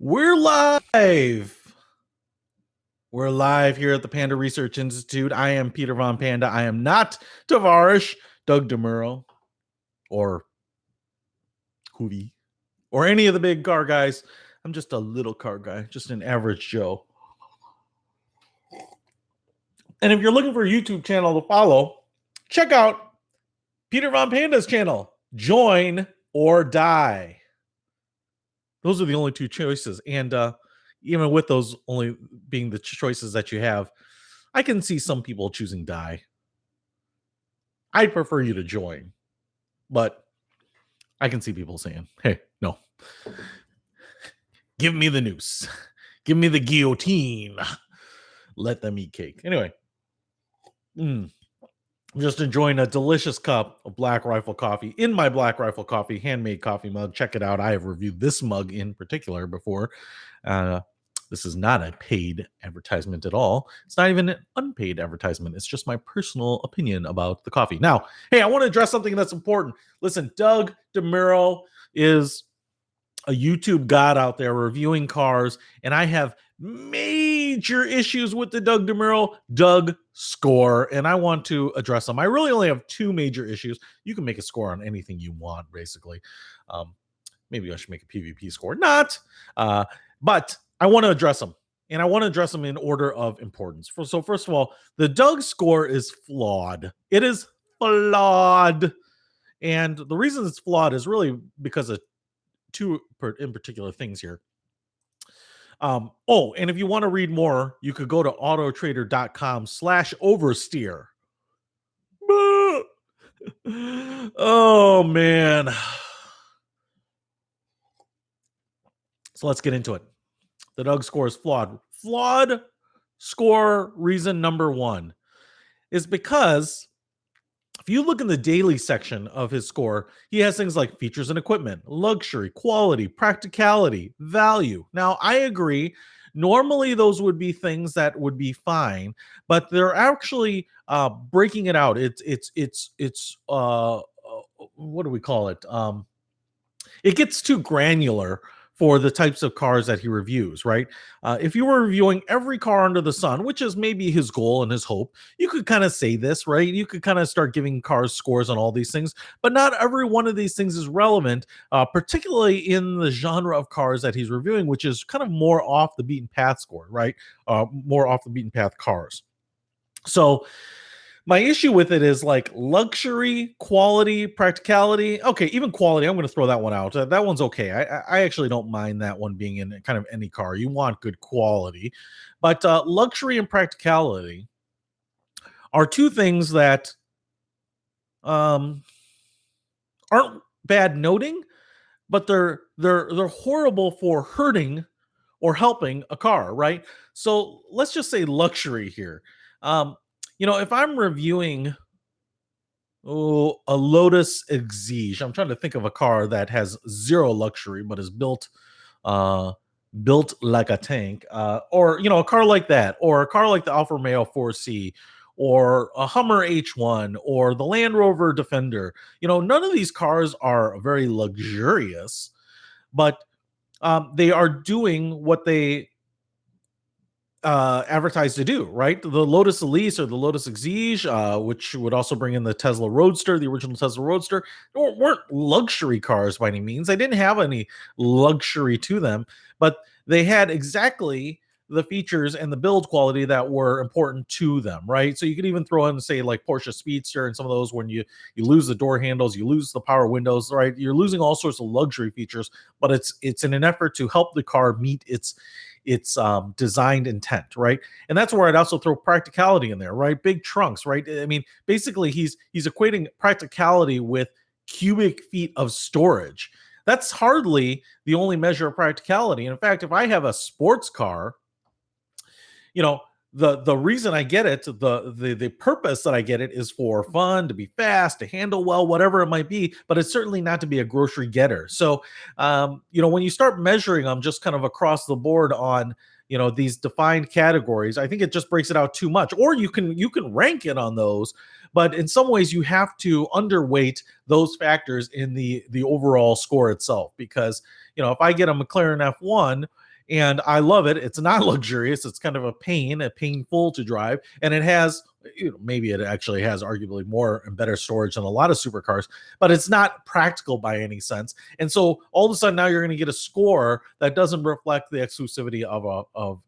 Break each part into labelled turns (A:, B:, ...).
A: We're live. We're live here at the Panda Research Institute. I am Peter Von Panda. I am not Tavarish, Doug Demuro, or Hoovy, or any of the big car guys. I'm just a little car guy, just an average Joe. And if you're looking for a YouTube channel to follow, check out Peter Von Panda's channel. Join or die. Those are the only two choices. And even with those only being the choices that you have, I can see some people choosing die. I'd prefer you to join, but I can see people saying, hey, no. Give me the noose. Give me the guillotine. Let them eat cake. Anyway, I'm just enjoying a delicious cup of Black Rifle coffee in my Black Rifle coffee handmade coffee mug. Check it out. I have reviewed this mug in particular before. This is not a paid advertisement at all. It's not even an unpaid advertisement. It's just my personal opinion about the coffee. Now, hey, I want to address something that's important. Listen, Doug Demuro is a YouTube god out there reviewing cars, and I have major issues with the Doug Demuro DougScore, and I want to address them. I really only have two major issues. You can make a score on anything you want, basically. Maybe I should make a PvP score. Not. But I want to address them, and I want to address them in order of importance. So first of all, the DougScore is flawed. It is flawed. And the reason it's flawed is really because of two in particular things here. And if you want to read more, you could go to autotrader.com/oversteer. Oh, man. So let's get into it. The DougScore is flawed. Flawed score reason number one is because if you look in the daily section of his score, he has things like features and equipment, luxury, quality, practicality, value. Now, I agree. Normally, those would be things that would be fine, but they're actually breaking it out. It's what do we call it? It gets too granular for the types of cars that he reviews, right? If you were reviewing every car under the sun, which is maybe his goal and his hope, you could kind of say this, right? You could kind of start giving cars scores on all these things, but not every one of these things is relevant, particularly in the genre of cars that he's reviewing, which is kind of more off the beaten path score, right? More off the beaten path cars. So my issue with it is like luxury, quality, practicality. Okay, even quality, I'm going to throw that one out. That one's okay. I actually don't mind that one being in kind of any car. You want good quality. But luxury and practicality are two things that aren't bad noting, but they're horrible for hurting or helping a car, right? So let's just say luxury here. If I'm reviewing a Lotus Exige, I'm trying to think of a car that has zero luxury but is built like a tank, or a car like that, or a car like the Alfa Romeo 4C, or a Hummer H1, or the Land Rover Defender. None of these cars are very luxurious, but they are doing what they advertised to do, right? The Lotus Elise or the Lotus Exige, which would also bring in the Tesla Roadster, the original Tesla Roadster, weren't luxury cars by any means. They didn't have any luxury to them, but they had exactly the features and the build quality that were important to them, right? So you could even throw in, say, like Porsche Speedster and some of those when you lose the door handles, you lose the power windows, right? You're losing all sorts of luxury features, but it's in an effort to help the car meet its designed intent, right? And that's where I'd also throw practicality in there, right? Big trunks, right? I mean, basically he's equating practicality with cubic feet of storage. That's hardly the only measure of practicality. And in fact, if I have a sports car, the reason I get it, the purpose that I get it is for fun, to be fast, to handle well, whatever it might be, but it's certainly not to be a grocery getter. So, when you start measuring them just kind of across the board on, these defined categories, I think it just breaks it out too much. Or you can rank it on those, but in some ways you have to underweight those factors in the overall score itself. Because, if I get a McLaren F1 and I love it. It's not luxurious. It's kind of a painful to drive, and it has, maybe it actually has arguably more and better storage than a lot of supercars, but it's not practical by any sense. And so all of a sudden now you're going to get a score that doesn't reflect the exclusivity of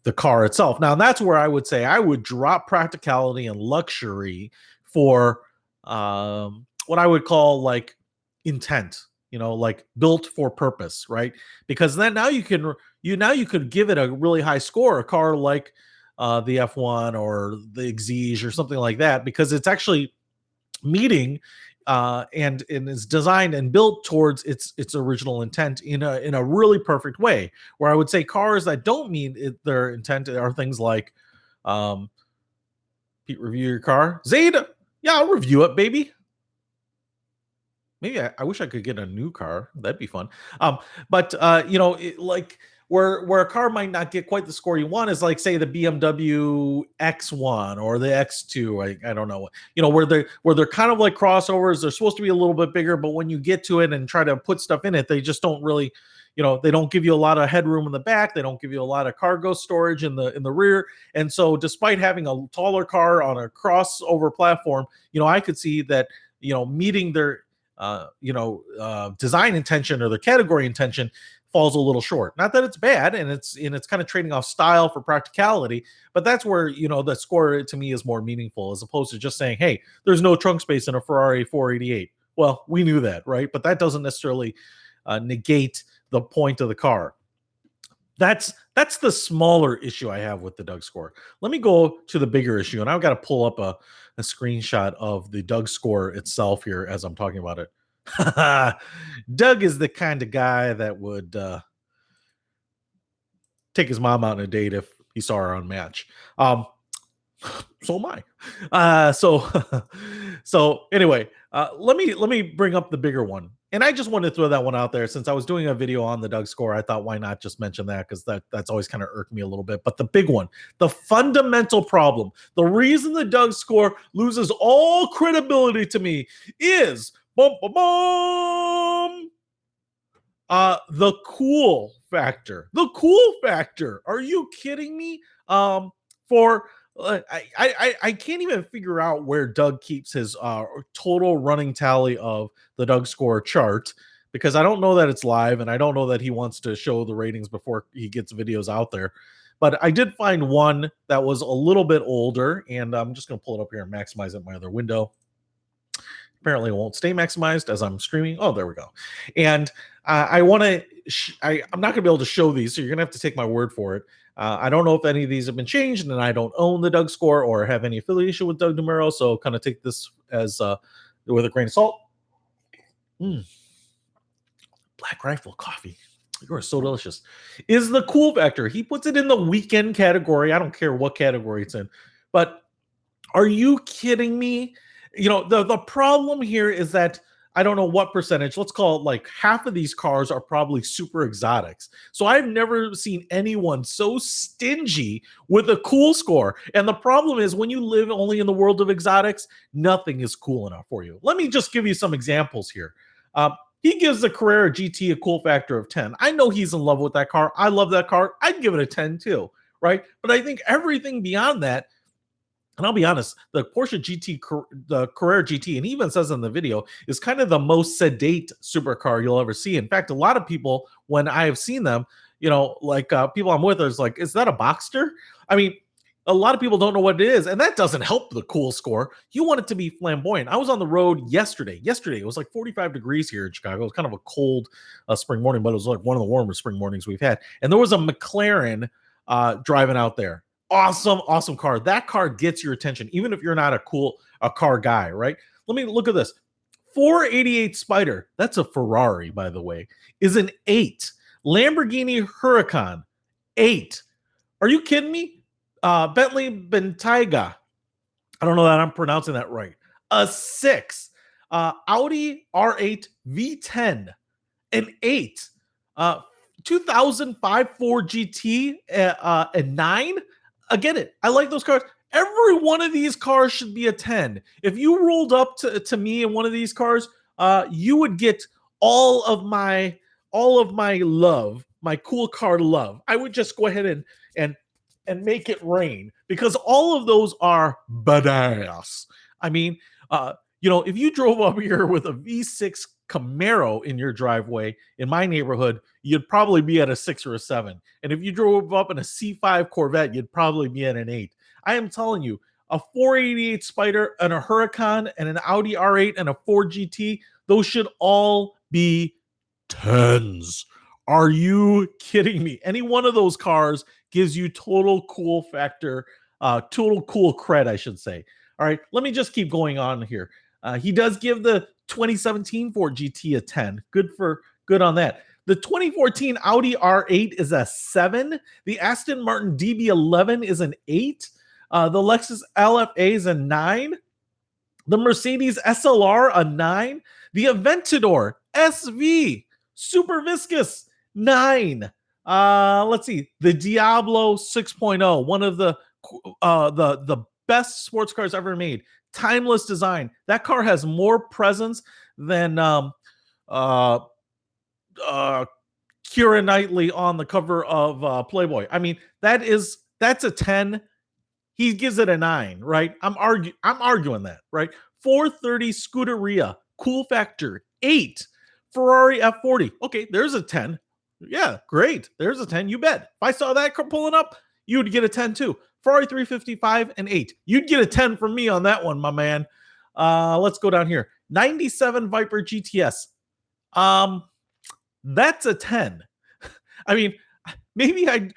A: the car itself. Now that's where I would say I would drop practicality and luxury for what I would call like intent, like built for purpose, right? Because then now you could give it a really high score, a car like the F1 or the Exige or something like that, because it's actually meeting and is designed and built towards its original intent in a really perfect way. Where I would say cars that don't meet their intent are things like, Pete, review your car. Zeta, yeah, I'll review it, baby. Maybe I wish I could get a new car. That'd be fun. But like where a car might not get quite the score you want is like, say, the BMW X1 or the X2. I don't know. Where they're kind of like crossovers. They're supposed to be a little bit bigger, but when you get to it and try to put stuff in it, they just don't really, they don't give you a lot of headroom in the back. They don't give you a lot of cargo storage in the rear. And so despite having a taller car on a crossover platform, I could see that, meeting their design intention or the category intention falls a little short. Not that it's bad, and it's kind of trading off style for practicality, but that's where the score to me is more meaningful, as opposed to just saying, hey, there's no trunk space in a Ferrari 488. Well, we knew that, right? But that doesn't necessarily negate the point of the car. That's the smaller issue I have with the DougScore. Let me go to the bigger issue, and I've got to pull up a screenshot of the DougScore itself here as I'm talking about it. Doug is the kind of guy that would take his mom out on a date if he saw her on Match. So am I. So anyway, let me bring up the bigger one. And I just wanted to throw that one out there since I was doing a video on the DougScore. I thought, why not just mention that, because that's always kind of irked me a little bit. But the big one, the fundamental problem, the reason the DougScore loses all credibility to me is the cool factor. The cool factor. Are you kidding me? I can't even figure out where Doug keeps his total running tally of the DougScore chart, because I don't know that it's live, and I don't know that he wants to show the ratings before he gets videos out there. But I did find one that was a little bit older, and I'm just going to pull it up here and maximize it in my other window. Apparently it won't stay maximized as I'm streaming. Oh, there we go. And I want to, I'm not going to be able to show these, so you're going to have to take my word for it. I don't know if any of these have been changed, and I don't own the DougScore or have any affiliation with Doug Demuro, so kind of take this as with a grain of salt. Black Rifle coffee. You are so delicious. Is the cool factor. He puts it in the weekend category. I don't care what category it's in. But are you kidding me? The problem here is that I don't know what percentage, let's call it like half of these cars are probably super exotics. So I've never seen anyone so stingy with a cool score. And the problem is, when you live only in the world of exotics, nothing is cool enough for you. Let me just give you some examples here. He gives the Carrera GT a cool factor of 10. I know he's in love with that car. I love that car. I'd give it a 10 too, right? But I think everything beyond that, and I'll be honest, the Porsche GT, the Carrera GT, and he even says in the video, is kind of the most sedate supercar you'll ever see. In fact, a lot of people, when I have seen them, people I'm with, is like, is that a Boxster? I mean, a lot of people don't know what it is, and that doesn't help the cool score. You want it to be flamboyant. I was on the road yesterday. It was like 45 degrees here in Chicago. It was kind of a cold spring morning, but it was like one of the warmer spring mornings we've had. And there was a McLaren driving out there. Awesome car. That car gets your attention, even if you're not a car guy, right? Let me look at this. 488 Spider, that's a Ferrari, by the way, is an 8. Lamborghini Huracan, 8. Are you kidding me? Bentley Bentayga, I don't know that I'm pronouncing that right, a 6. Audi R8 V10, an 8. 2005 Ford GT, a 9. I get it. I like those cars. Every one of these cars should be a 10. If you rolled up to me in one of these cars, you would get all of my all of my love, my cool car love, I would just go ahead and make it rain, because all of those are badass. I mean, if you drove up here with a V6 Camaro in your driveway in my neighborhood, you'd probably be at a 6 or a 7. And if you drove up in a C5 Corvette, you'd probably be at an 8. I am telling you, a 488 Spider and a Huracan and an Audi R8 and a Ford GT, those should all be 10s. Are you kidding me? Any one of those cars gives you total cool factor, total cool cred, I should say. All right, let me just keep going on here. He does give the 2017 Ford GT a 10. Good on that. The 2014 Audi R8 is a 7. The Aston Martin DB11 is an 8. The Lexus LFA is a 9. The Mercedes SLR, a 9. The Aventador SV, super viscous, 9. Let's see. The Diablo 6.0, one of the best sports cars ever made. Timeless design. That car has more presence than Keira Knightley on the cover of Playboy. I mean, that's a 10. He gives it a 9, right? I'm arguing that, right? 430 Scuderia, cool factor, 8. Ferrari F40. Okay, there's a 10. Yeah, great. There's a 10. You bet. If I saw that car pulling up, you'd get a 10 too. Ferrari 355 and 8. You'd get a 10 from me on that one, my man. Let's go down here. 97 Viper GTS. That's a 10. I mean, maybe I'd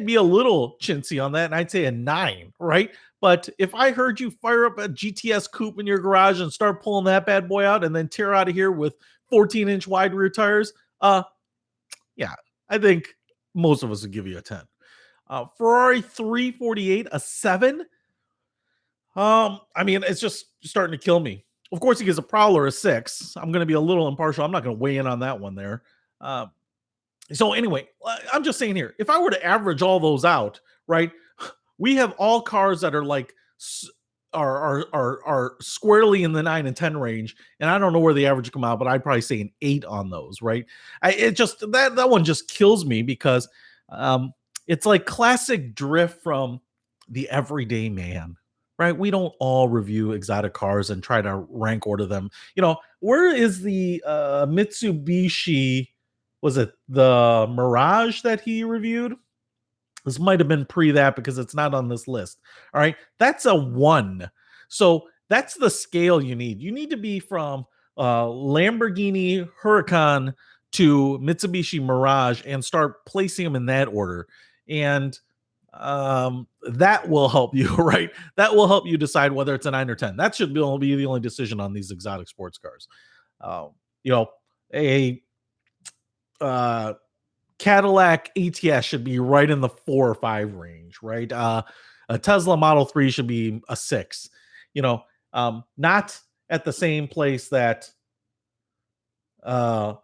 A: be a little chintzy on that, and I'd say a 9, right? But if I heard you fire up a GTS coupe in your garage and start pulling that bad boy out and then tear out of here with 14-inch wide rear tires, yeah, I think most of us would give you a 10. Ferrari 348, a 7. I mean, it's just starting to kill me. Of course, he gives a Prowler a 6. I'm going to be a little impartial. I'm not going to weigh in on that one there. So anyway, I'm just saying here, if I were to average all those out, right, we have all cars that are like are squarely in the 9 and 10 range, and I don't know where the average come out, but I'd probably say an 8 on those, right? It just that one just kills me because it's like classic drift from the everyday man, right? We don't all review exotic cars and try to rank order them. Where is the Mitsubishi? Was it the Mirage that he reviewed? This might have been pre that because it's not on this list. All right. That's a 1. So that's the scale you need. You need to be from Lamborghini Huracan to Mitsubishi Mirage and start placing them in that order. And that will help you, right? That will help you decide whether it's a 9 or 10. That should be the only decision on these exotic sports cars. Cadillac ATS should be right in the 4 or 5 range, right? A Tesla Model 3 should be a 6. Not at the same place that the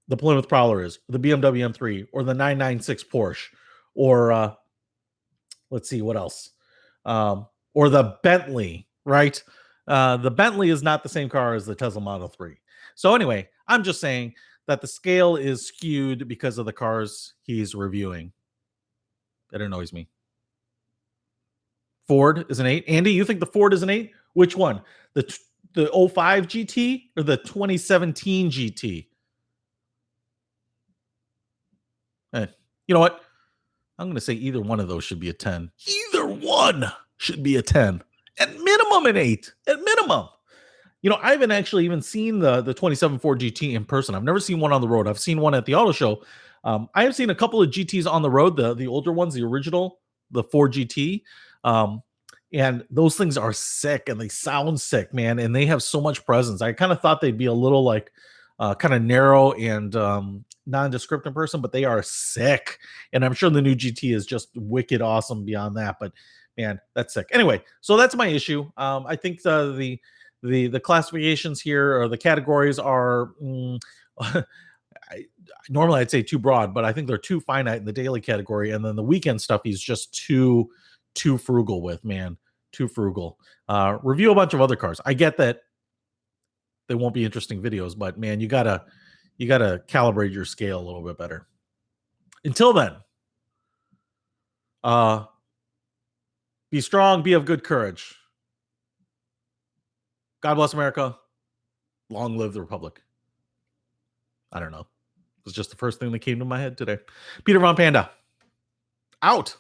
A: Plymouth Prowler is, the BMW M3, or the 996 Porsche, or let's see what else, or the Bentley, right? The Bentley is not the same car as the Tesla Model 3. So anyway, I'm just saying that the scale is skewed because of the cars he's reviewing. That annoys me. Ford is an 8. Andy, you think the Ford is an 8? Which one? The 05 GT or the 2017 GT? You know what? I'm going to say either one of those should be a 10. Either one should be a 10. At minimum an 8. At minimum. I haven't actually even seen the 27 Ford GT in person. I've never seen one on the road. I've seen one at the auto show. I have seen a couple of GTs on the road, the older ones, the original, the Ford GT. And those things are sick and they sound sick, man. And they have so much presence. I kind of thought they'd be a little like kind of narrow and nondescript in person, but they are sick. And I'm sure the new GT is just wicked awesome beyond that. But man, that's sick. Anyway, so that's my issue. I think the classifications here or the categories are normally I'd say too broad, but I think they're too finite in the daily category. And then the weekend stuff he's just too frugal with, man. Too frugal. Review a bunch of other cars. I get that they won't be interesting videos, but man, you gotta You got to calibrate your scale a little bit better. Until then, be strong, be of good courage. God bless America. Long live the Republic. I don't know. It was just the first thing that came to my head today. Peter Von Panda. Out.